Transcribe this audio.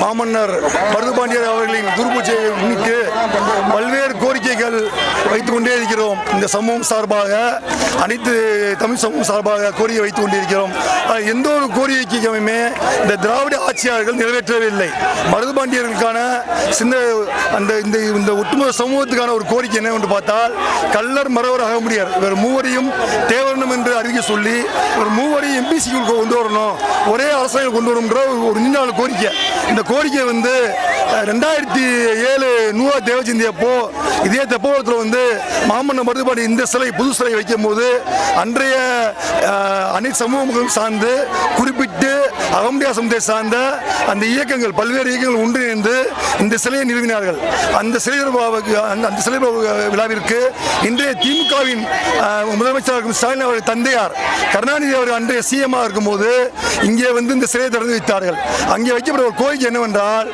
மாமன்னர் மருதுபாண்டியர் அவர்களின் குரு பூஜையை முன்னிட்டு பல்வேறு கோரிக்கைகள் வைத்துக் கொண்டே இருக்கிறோம். இந்த சமூகம் சார்பாக, அனைத்து தமிழ் சமூகம் சார்பாக கோரிக்கை வைத்துக் கொண்டிருக்கிறோம். எந்த ஒரு கோரிக்கையுமே இந்த திராவிட ஆட்சியாளர்கள் நிறைவேற்றவில்லை. மருதுபாண்டியர்களுக்கான இந்த ஒட்டுமொத்த சமூகத்துக்கான ஒரு கோரிக்கை என்னவென்று பார்த்தால், கள்ளர் மறவர் ஆக முடியாது. இவர் மூவரையும் தேவரணும் என்று அறிவிக்க சொல்லி இவர் மூவரையும் எம்பிசிக்கு கொண்டு வரணும், ஒரே அரசாங்கம் கொண்டு வரணும்ன்ற ஒரு நீண்ட கோரிக்கை. இந்த கோரிக்கை 2007 நூறா தேவஜெயந்தி அப்போ இதே தெப்பகுளத்தில் மாமன்னர் மருதுபாண்டி இந்த சிலை, புது சிலை வைக்கும் போது அன்றைய அனைத்து சமூகங்களும் சார்ந்து, குறிப்பிட்டு அகமுடியா சமுதாயம் சார்ந்த அந்த இயக்கங்கள், பல்வேறு இயக்கங்கள் ஒன்றிணைந்து இந்த சிலையை நிறுவினார்கள். அந்த சிலை விழாவிற்கு இன்றைய திமுகவின் முதலமைச்சர் ஸ்டாலின் அவர்கள் தந்தையார் கருணாநிதி அவர்கள் அன்றைய சிஎம்மாக இருக்கும்போது இங்கே இந்த சிலையை திறந்து வைத்தார்கள். அங்கே வைக்கப்பட்ட ஒரு கோரிக்கை என்னவென்றால்,